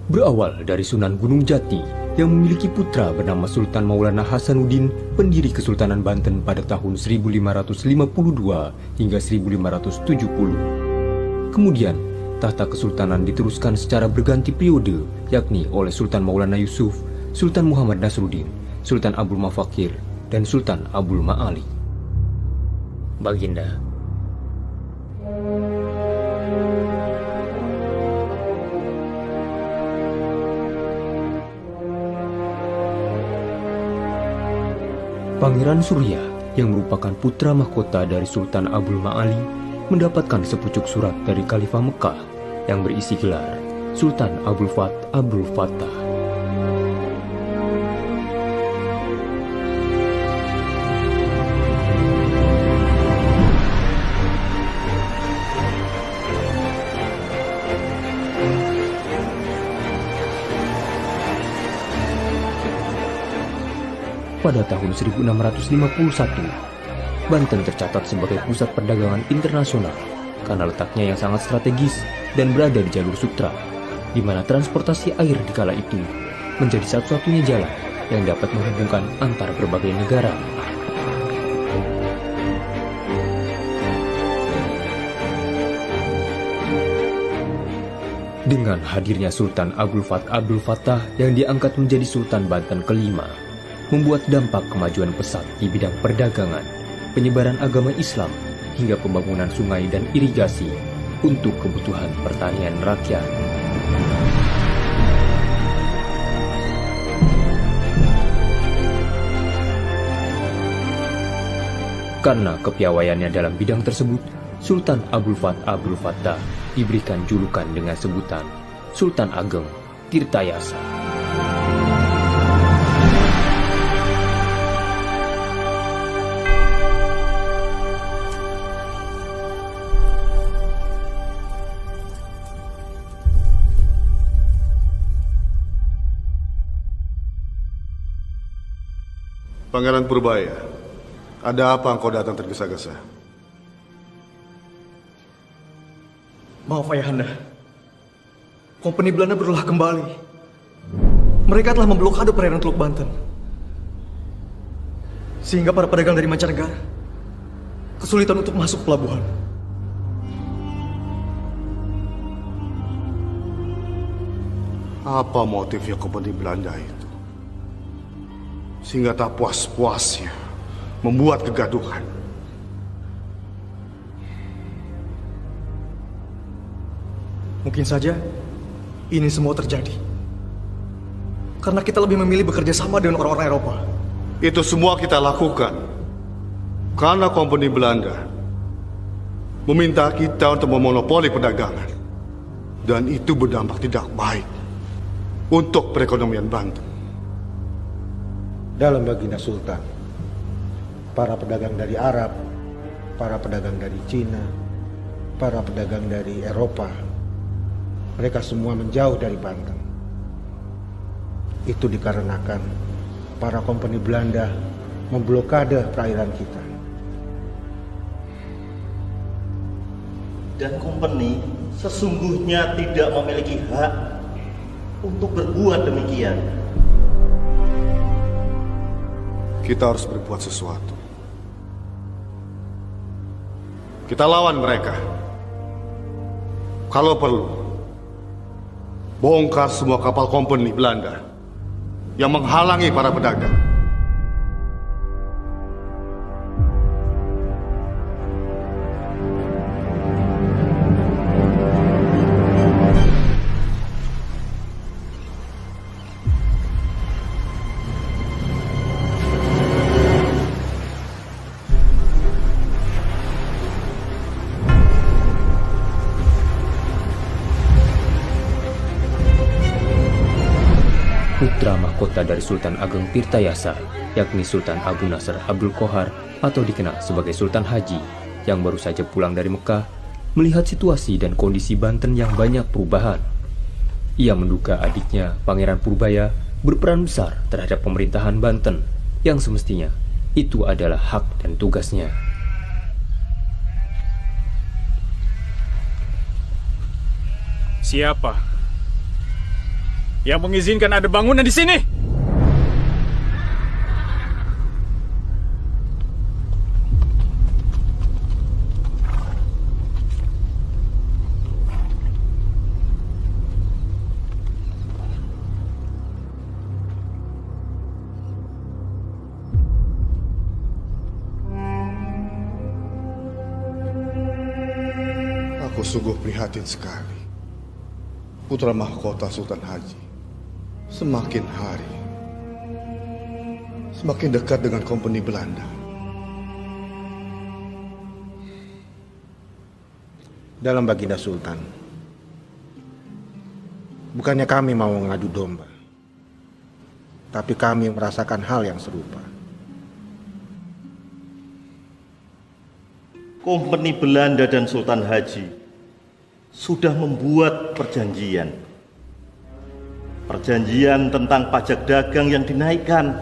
Berawal dari Sunan Gunung Jati yang memiliki putra bernama Sultan Maulana Hasanuddin, pendiri Kesultanan Banten pada tahun 1552 hingga 1570. Kemudian, tahta kesultanan diteruskan secara berganti periode, yakni oleh Sultan Maulana Yusuf, Sultan Muhammad Nasruddin, Sultan Abdul Mafakir, dan Sultan Abdul Ma'ali. Baginda. Pangeran Surya yang merupakan putra mahkota dari Sultan Abdul Ma'ali mendapatkan sepucuk surat dari Khalifah Mekah yang berisi gelar Sultan Abdul Fattah. Pada tahun 1651, Banten tercatat sebagai pusat perdagangan internasional karena letaknya yang sangat strategis dan berada di jalur sutra, di mana transportasi air di kala itu menjadi satu-satunya jalan yang dapat menghubungkan antar berbagai negara. Dengan hadirnya Sultan Abdul Fattah yang diangkat menjadi Sultan Banten kelima, membuat dampak kemajuan pesat di bidang perdagangan, penyebaran agama Islam, hingga pembangunan sungai dan irigasi untuk kebutuhan pertanian rakyat. Karena kepiawaiannya dalam bidang tersebut, Sultan Abdul Fattah diberikan julukan dengan sebutan Sultan Ageng Tirtayasa. Pangeran Purbaya, ada apa engkau datang tergesa-gesa? Maaf Ayahanda, Kompeni Belanda berulah kembali. Mereka telah memblokade perairan Teluk Banten, sehingga para pedagang dari mancanegara kesulitan untuk masuk pelabuhan. Apa motifnya Kompeni Belanda itu? Sehingga tak puas-puasnya membuat kegaduhan. Mungkin saja ini semua terjadi karena kita lebih memilih bekerja sama dengan orang-orang Eropa. Itu semua kita lakukan karena Kompeni Belanda meminta kita untuk memonopoli perdagangan, dan itu berdampak tidak baik untuk perekonomian Banten. Dalam baginda Sultan, para pedagang dari Arab, para pedagang dari Cina, para pedagang dari Eropa, mereka semua menjauh dari Banten. Itu dikarenakan para kompeni Belanda memblokade perairan kita. Dan kompeni sesungguhnya tidak memiliki hak untuk berbuat demikian. Kita harus berbuat sesuatu. Kita lawan mereka. Kalau perlu, bongkar semua kapal kompeni Belanda yang menghalangi para pedagang. Putra mahkota dari Sultan Ageng Tirtayasa, yakni Sultan Abu Nasr Abdul Qohar atau dikenal sebagai Sultan Haji, yang baru saja pulang dari Mekah, melihat situasi dan kondisi Banten yang banyak perubahan. Ia menduga adiknya, Pangeran Purbaya, berperan besar terhadap pemerintahan Banten, yang semestinya itu adalah hak dan tugasnya. Siapa? yang mengizinkan ada bangunan di sini? Aku sungguh prihatin sekali. Putra mahkota Sultan Haji semakin hari semakin dekat dengan kompeni Belanda. Dalam Baginda Sultan, bukannya kami mau mengadu domba, tapi kami merasakan hal yang serupa. Kompeni Belanda dan Sultan Haji sudah membuat perjanjian tentang pajak dagang yang dinaikkan.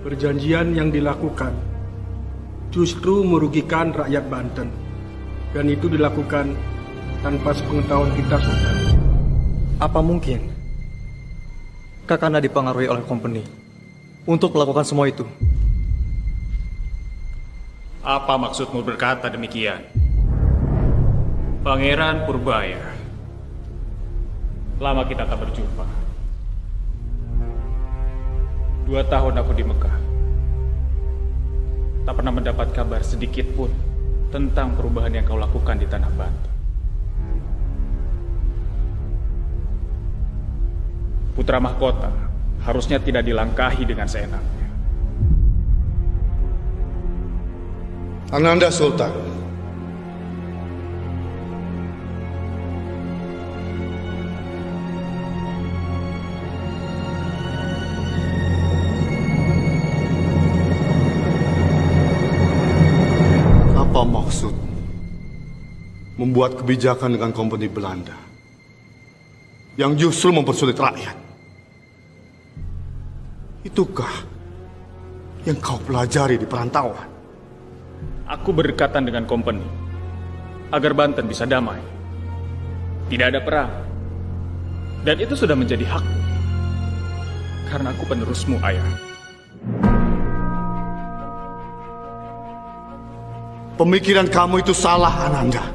Perjanjian yang dilakukan justru merugikan rakyat Banten, dan itu dilakukan tanpa sepengetahuan kita, Sultan. Apa mungkin Kakanda dipengaruhi oleh kompeni untuk melakukan semua itu? Apa maksudmu berkata demikian? Pangeran Purbaya, lama kita tak berjumpa. 2 tahun aku di Mekah. Tak pernah mendapat kabar sedikit pun tentang perubahan yang kau lakukan di tanah Banten. Putra mahkota harusnya tidak dilangkahi dengan seenaknya. Ananda Sultan, apa maksud membuat kebijakan dengan kompeni Belanda yang justru mempersulit rakyat? Itukah yang kau pelajari di perantauan? Aku berdekatan dengan kompeni agar Banten bisa damai. Tidak ada perang. Dan itu sudah menjadi hakku. Karena aku penerusmu, Ayah. Pemikiran kamu itu salah, Ananda.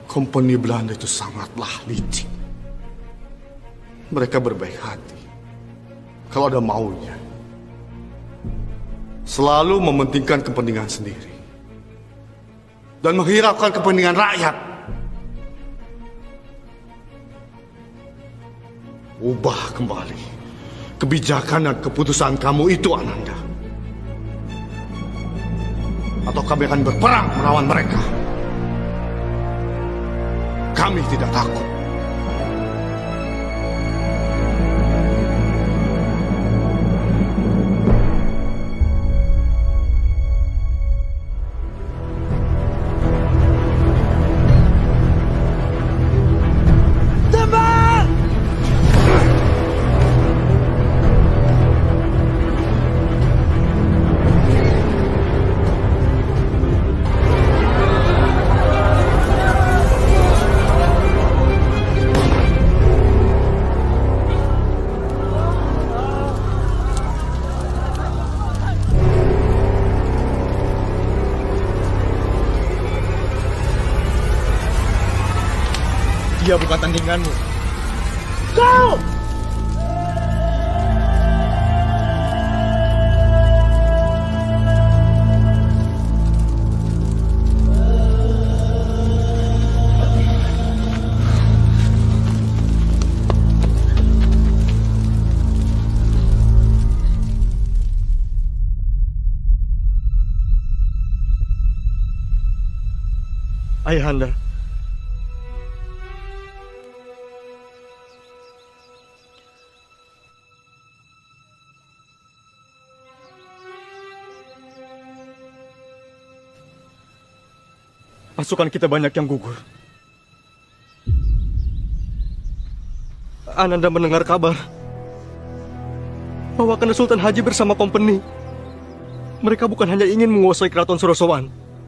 Kompeni Belanda itu sangatlah licik. Mereka berbaik hati kalau ada maunya. Selalu mementingkan kepentingan sendiri dan menghiraukan kepentingan rakyat. Ubah kembali kebijakan dan keputusan kamu itu, Ananda. Atau kami akan berperang melawan mereka. Kami tidak takut. Dia bukan tandinganmu. Kau! Ayahanda, pasukan kita banyak yang gugur. Ananda mendengar kabar bahwa Kanda Sultan Haji bersama kompeni. Mereka bukan hanya ingin menguasai keraton Sorosowan,